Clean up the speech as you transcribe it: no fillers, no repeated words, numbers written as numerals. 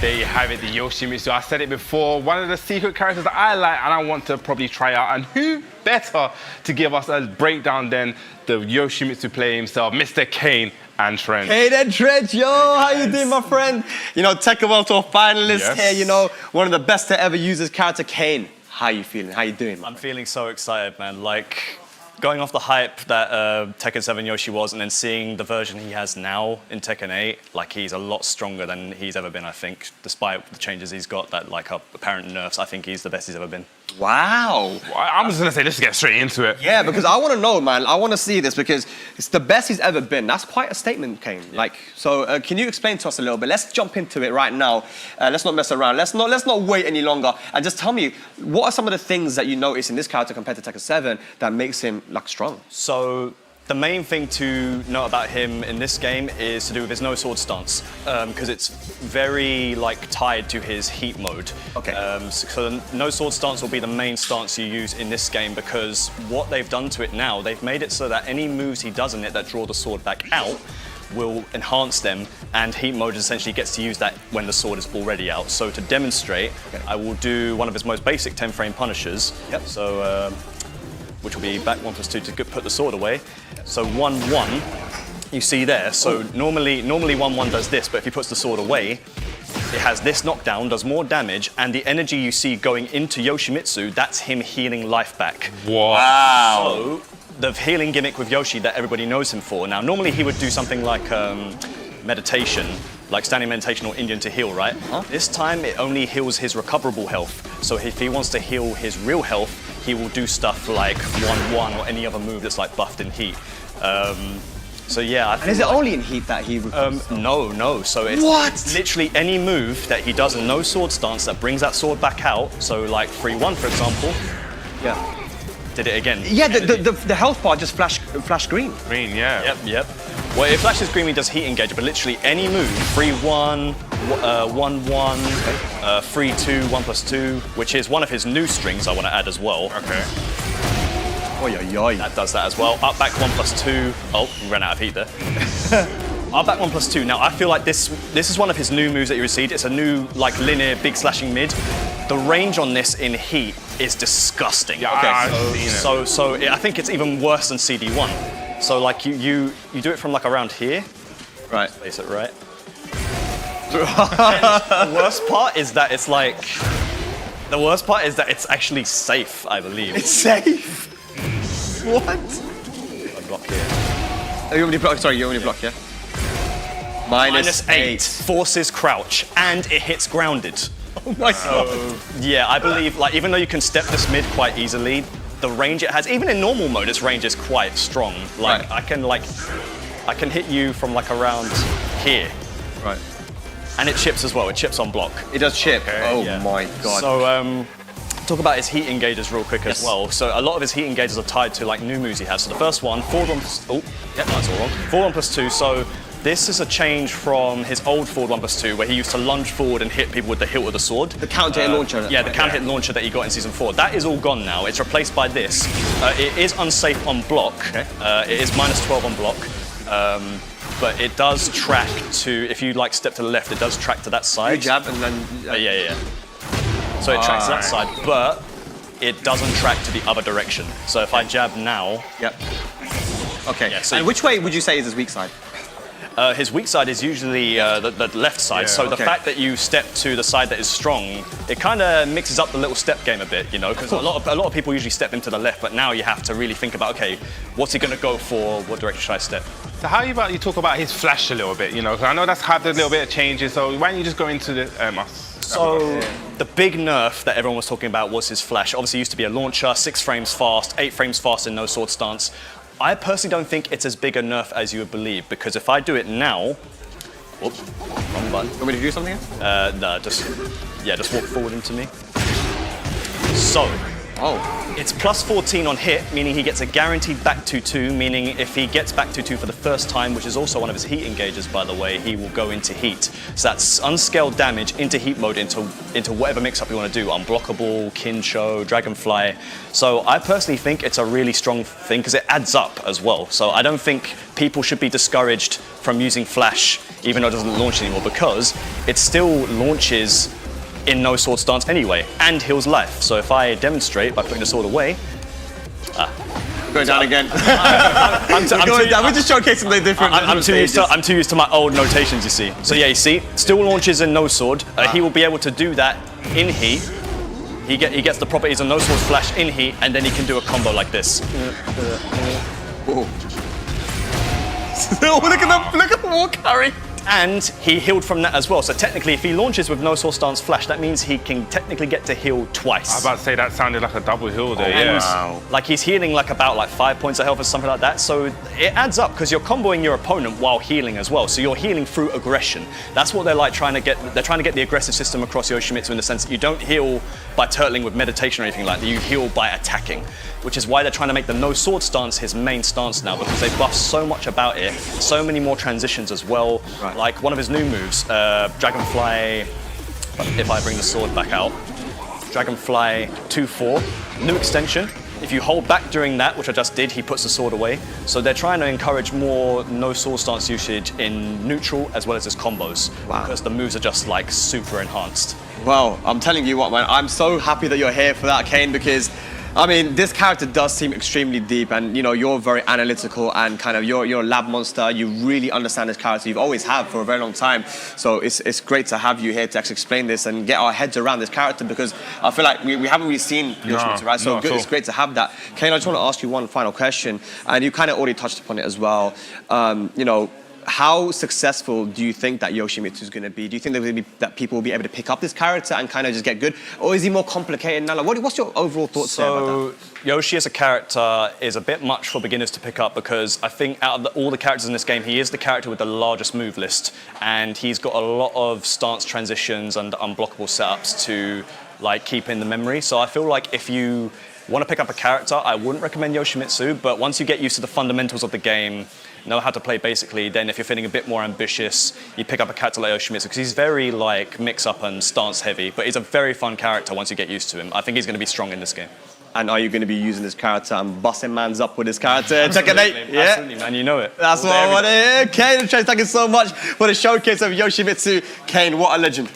There you have it, the Yoshimitsu. I said it before, one of the secret characters that I like and I want to probably try out. And who better to give us a breakdown than the Yoshimitsu player himself, Mr. KANEANDTRENCH. KANEANDTRENCH, yo, how you doing, my friend? You know, Tekken World Tour finalist here, you know, one of the best to ever use this character, Kane. How you feeling? How you doing, man? I'm feeling so excited, man. Like, going off the hype that Tekken 7 Yoshi was, and then seeing the version he has now in Tekken 8, like, he's a lot stronger than he's ever been, I think. Despite the changes he's got, that, like, apparent nerfs, I think he's the best he's ever been. Wow. I'm just going to say, let's get straight into it. Yeah, because I want to know, man. I want to see this because it's the best he's ever been. That's quite a statement, Kane. Yeah. Like, so can you explain to us a little bit? Let's jump into it right now. Let's not mess around. Let's not wait any longer. And just tell me, what are some of the things that you notice in this character compared to Tekken 7 that makes him, like, strong? So, the main thing to know about him in this game is to do with his no sword stance, because it's very tied to his heat mode. Okay. So the no sword stance will be the main stance you use in this game, because what they've done to it now, they've made it so that any moves he does in it that draw the sword back out will enhance them, and heat mode essentially gets to use that when the sword is already out. So to demonstrate, I will do one of his most basic 10-frame punishers. Yep. So. Which will be back 1+2 to put the sword away. So 1-1, you see there. So normally 1-1 does this, but if he puts the sword away, it has this knockdown, does more damage, and the energy you see going into Yoshimitsu, that's him healing life back. Wow. So the healing gimmick with Yoshi that everybody knows him for. Now, normally he would do something like meditation, like standing meditation or Indian to heal, right? This time it only heals his recoverable health. So if he wants to heal his real health, he will do stuff like 1-1 or any other move that's like buffed in heat. So yeah. And is it only in heat that he No. So it's literally any move that he does in no sword stance that brings that sword back out. So like 3-1, for example. Yeah. Did it again. Yeah, the health bar just flash green. Green, yeah. Yep. Well, it flashes green when he does heat engage, but literally any move, 3-1, 1-1, 3-2, 1+2, which is one of his new strings I want to add as well. Okay. That does that as well. Up back 1+2. Oh, we ran out of heat there. Up back 1+2. Now I feel like this is one of his new moves that he received. It's a new like linear big slashing mid. The range on this in heat is disgusting. Yeah, I've seen it. So I think it's even worse than CD1. So like you do it from like around here. Right. Place it right. The worst part is that it's like. The worst part is that it's actually safe, I believe. It's safe? What? I block here. Oh, you only block, sorry, you only block, yeah? -8 forces crouch, and it hits grounded. Oh my god. Yeah, I believe, like, even though you can step this mid quite easily, the range it has, even in normal mode, its range is quite strong. Like, right. I can hit you from like around here. Right. And it chips as well, it chips on block. It does chip? Okay. Oh yeah. my god. So, talk about his heat engages real quick as well. So a lot of his heat engages are tied to like new moves he has. So the first one, forward 1+2, oh, yeah, that's all wrong. Forward 1+2, so this is a change from his old forward 1+2 where he used to lunge forward and hit people with the hilt of the sword. The counter hit launcher. Yeah, the counter hit launcher that he got in Season 4. That is all gone now. It's replaced by this. It is unsafe on block. Okay. It is -12 on block. But it does track to, if you like step to the left, it does track to that side. You jab and then... Yeah. So it tracks to that side, but it doesn't track to the other direction. So if I jab now... Yep. Okay, yeah, so and which way would you say is his weak side? His weak side is usually the left side. Yeah, so the fact that you step to the side that is strong, it kind of mixes up the little step game a bit, you know, because a lot of people usually step into the left, but now you have to really think about, okay, what's he going to go for? What direction should I step? So how about you talk about his flash a little bit, you know, because I know that's had a little bit of changes, so why don't you just go into the... So the big nerf that everyone was talking about was his flash. Obviously, it used to be a launcher, 6 frames fast, 8 frames fast in no sword stance. I personally don't think it's as big a nerf as you would believe, because if I do it now... Whoops, wrong button. Want me to do something? No, just walk forward into me. So, Oh. It's plus 14 on hit, meaning he gets a guaranteed back 2-2, meaning if he gets back 2-2 for the first time, which is also one of his heat engages, by the way, he will go into heat. So that's unscaled damage into heat mode, into whatever mix-up you want to do, unblockable, Kincho, Dragonfly. So I personally think it's a really strong thing because it adds up as well. So I don't think people should be discouraged from using Flash, even though it doesn't launch anymore, because it still launches in no sword stance anyway, and heals life. So if I demonstrate by putting the sword away, Going down again. I'm Going down. We're just showcasing the different. I'm too used to my old notations, you see. So yeah, you see, still launches in no sword. He will be able to do that in heat. He gets the properties of no sword flash in heat, and then he can do a combo like this. Look at the wall carry. And he healed from that as well. So technically, if he launches with no sword stance flash, that means he can technically get to heal twice. I was about to say that sounded like a double heal there. And Yeah. like he's healing like about 5 points of health or something like that. So it adds up because you're comboing your opponent while healing as well. So you're healing through aggression. That's what they're like trying to get. They're trying to get the aggressive system across Yoshimitsu in the sense that you don't heal by turtling with meditation or anything like that. You heal by attacking, which is why they're trying to make the no sword stance his main stance now, because they buffed so much about it, so many more transitions as well. Right. Like one of his new moves, Dragonfly, if I bring the sword back out, Dragonfly 2-4, new extension. If you hold back during that, which I just did, he puts the sword away. So they're trying to encourage more no sword stance usage in neutral as well as his combos. Wow. Because the moves are just like super enhanced. Well, I'm telling you what, man. I'm so happy that you're here for that, Kane, because I mean, this character does seem extremely deep, and you know, you're very analytical and kind of you're a lab monster. You really understand this character. You've always have for a very long time. So it's great to have you here to actually explain this and get our heads around this character, because I feel like we haven't really seen Yoshimitsu, right? So good, it's great to have that. Kane, I just want to ask you one final question, and you kind of already touched upon it as well. You know, how successful do you think that Yoshimitsu is going to be? Do you think that people will be able to pick up this character and kind of just get good? Or is he more complicated now? Like, what's your overall thoughts there about that? Yoshi as a character is a bit much for beginners to pick up, because I think out of all the characters in this game, he is the character with the largest move list, and he's got a lot of stance transitions and unblockable setups to like keep in the memory. So I feel like if you want to pick up a character, I wouldn't recommend Yoshimitsu, but once you get used to the fundamentals of the game, know how to play basically, then if you're feeling a bit more ambitious, you pick up a character like Yoshimitsu, because he's very like mix-up and stance heavy, but he's a very fun character once you get used to him. I think he's going to be strong in this game. And are you going to be using this character and busting mans up with this character? Tekken 8? Yeah. Absolutely, man, you know it. That's what I want to hear. Kane, thank you so much for the showcase of Yoshimitsu. Kane, what a legend.